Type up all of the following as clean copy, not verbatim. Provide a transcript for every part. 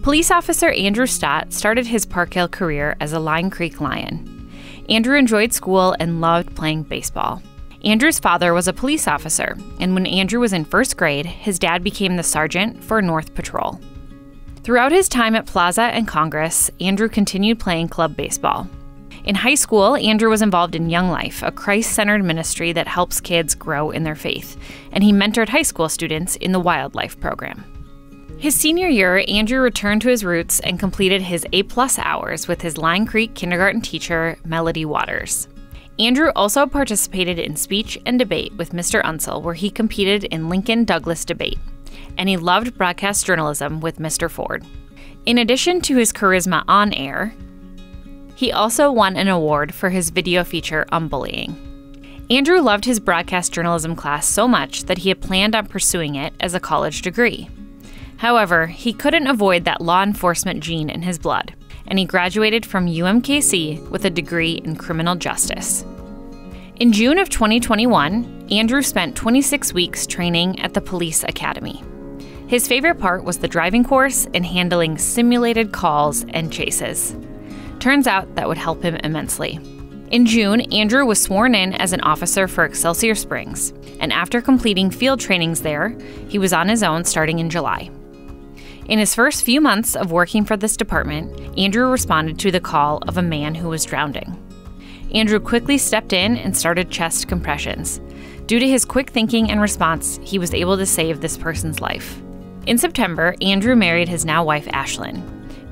Police officer Andrew Stott started his Park Hill career as a Line Creek Lion. Andrew enjoyed school and loved playing baseball. Andrew's father was a police officer, and when Andrew was in first grade, his dad became the sergeant for North Patrol. Throughout his time at Plaza and Congress, Andrew continued playing club baseball. In high school, Andrew was involved in Young Life, a Christ-centered ministry that helps kids grow in their faith, and he mentored high school students in the Wildlife program. His senior year, Andrew returned to his roots and completed his A+ hours with his Line Creek kindergarten teacher, Melody Waters. Andrew also participated in speech and debate with Mr. Unsell, where he competed in Lincoln-Douglas debate, and he loved broadcast journalism with Mr. Ford. In addition to his charisma on air, he also won an award for his video feature on bullying. Andrew loved his broadcast journalism class so much that he had planned on pursuing it as a college degree. However, he couldn't avoid that law enforcement gene in his blood, and he graduated from UMKC with a degree in criminal justice. In June of 2021, Andrew spent 26 weeks training at the police academy. His favorite part was the driving course and handling simulated calls and chases. Turns out that would help him immensely. In June, Andrew was sworn in as an officer for Excelsior Springs, and after completing field trainings there, he was on his own starting in July. In his first few months of working for this department, Andrew responded to the call of a man who was drowning. Andrew quickly stepped in and started chest compressions. Due to his quick thinking and response, he was able to save this person's life. In September, Andrew married his now wife, Ashlyn.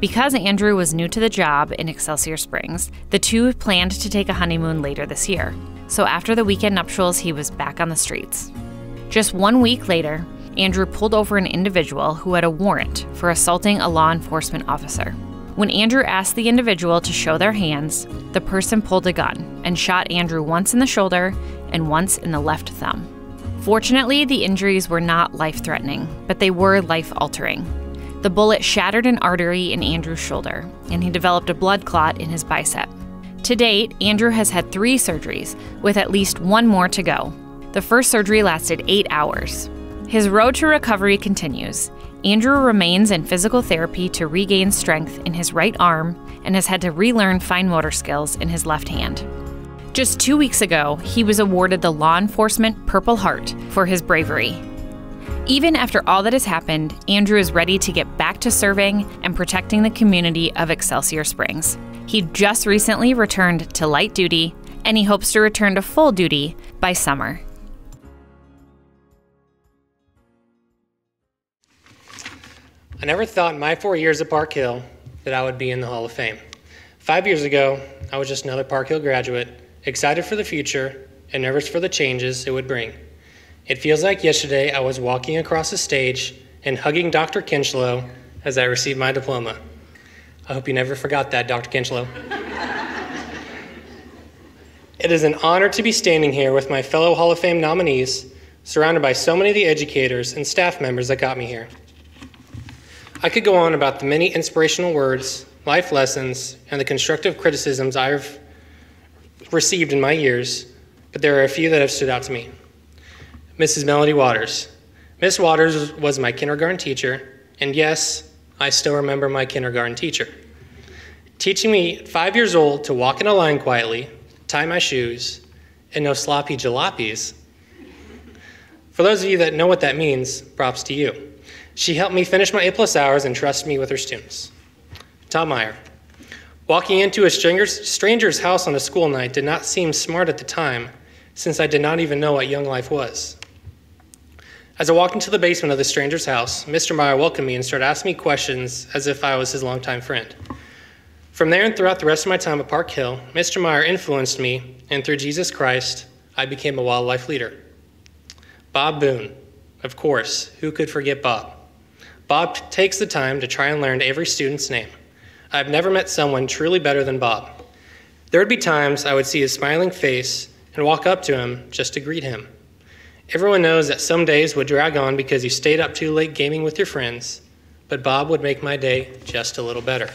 Because Andrew was new to the job in Excelsior Springs, the two planned to take a honeymoon later this year. So after the weekend nuptials, he was back on the streets. Just 1 week later, Andrew pulled over an individual who had a warrant for assaulting a law enforcement officer. When Andrew asked the individual to show their hands, the person pulled a gun and shot Andrew once in the shoulder and once in the left thumb. Fortunately, the injuries were not life-threatening, but they were life-altering. The bullet shattered an artery in Andrew's shoulder, and he developed a blood clot in his bicep. To date, Andrew has had 3 surgeries, with at least 1 more to go. The first surgery lasted 8 hours. His road to recovery continues. Andrew remains in physical therapy to regain strength in his right arm and has had to relearn fine motor skills in his left hand. Just 2 weeks ago, he was awarded the Law Enforcement Purple Heart for his bravery. Even after all that has happened, Andrew is ready to get back to serving and protecting the community of Excelsior Springs. He just recently returned to light duty, and he hopes to return to full duty by summer. I never thought in my 4 years at Park Hill that I would be in the Hall of Fame. 5 years ago, I was just another Park Hill graduate, excited for the future and nervous for the changes it would bring. It feels like yesterday I was walking across the stage and hugging Dr. Kinchlow as I received my diploma. I hope you never forgot that, Dr. Kinchlow. It is an honor to be standing here with my fellow Hall of Fame nominees, surrounded by so many of the educators and staff members that got me here. I could go on about the many inspirational words, life lessons, and the constructive criticisms I've received in my years, but there are a few that have stood out to me. Mrs. Melody Waters. Miss Waters was my kindergarten teacher, and yes, I still remember my kindergarten teacher. Teaching me at 5 years old to walk in a line quietly, tie my shoes, and no sloppy jalopies. For those of you that know what that means, props to you. She helped me finish my A+ hours and trusted me with her students. Tom Meyer. Walking into a stranger's house on a school night did not seem smart at the time, since I did not even know what Young Life was. As I walked into the basement of the stranger's house, Mr. Meyer welcomed me and started asking me questions as if I was his longtime friend. From there and throughout the rest of my time at Park Hill, Mr. Meyer influenced me, and through Jesus Christ, I became a wildlife leader. Bob Boone. Of course, who could forget Bob? Bob takes the time to try and learn every student's name. I've never met someone truly better than Bob. There would be times I would see his smiling face and walk up to him just to greet him. Everyone knows that some days would drag on because you stayed up too late gaming with your friends, but Bob would make my day just a little better.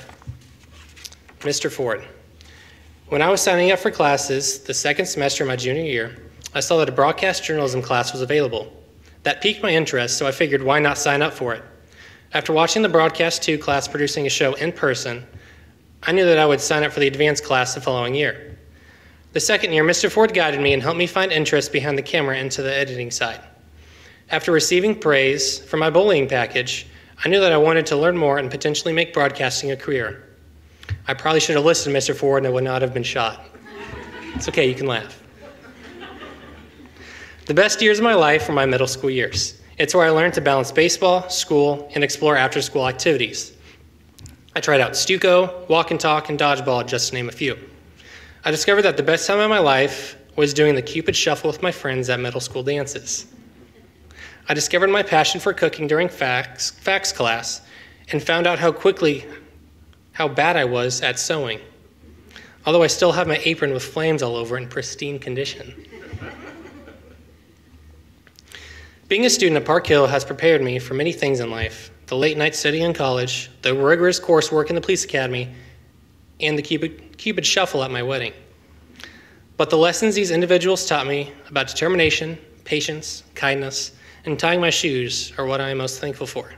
Mr. Ford. When I was signing up for classes the second semester of my junior year, I saw that a broadcast journalism class was available. That piqued my interest, so I figured why not sign up for it. After watching the Broadcast 2 class producing a show in person, I knew that I would sign up for the advanced class the following year. The second year, Mr. Ford guided me and helped me find interest behind the camera into the editing side. After receiving praise for my bullying package, I knew that I wanted to learn more and potentially make broadcasting a career. I probably should have listened to Mr. Ford and I would not have been shot. It's okay, you can laugh. The best years of my life were my middle school years. It's where I learned to balance baseball, school, and explore after-school activities. I tried out Stuco, walk and talk, and dodgeball, just to name a few. I discovered that the best time of my life was doing the Cupid Shuffle with my friends at middle school dances. I discovered my passion for cooking during facts class and found out how bad I was at sewing, although I still have my apron with flames all over it in pristine condition. Being a student at Park Hill has prepared me for many things in life: the late night study in college, the rigorous coursework in the police academy, and the Cupid Shuffle at my wedding. But the lessons these individuals taught me about determination, patience, kindness, and tying my shoes are what I am most thankful for.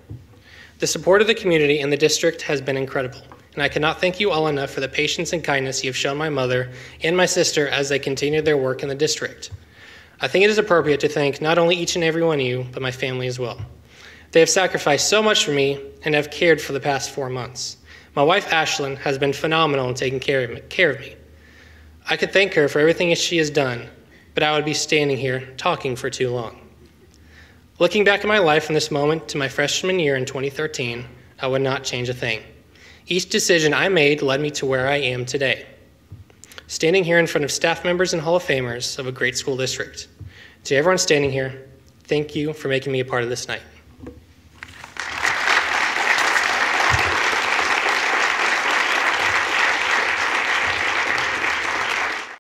The support of the community and the district has been incredible, and I cannot thank you all enough for the patience and kindness you have shown my mother and my sister as they continued their work in the district. I think it is appropriate to thank not only each and every one of you, but my family as well. They have sacrificed so much for me and have cared for the past 4 months. My wife, Ashlyn, has been phenomenal in taking care of me. I could thank her for everything she has done, but I would be standing here talking for too long. Looking back at my life from this moment to my freshman year in 2013, I would not change a thing. Each decision I made led me to where I am today, standing here in front of staff members and Hall of Famers of a great school district. To everyone standing here, thank you for making me a part of this night.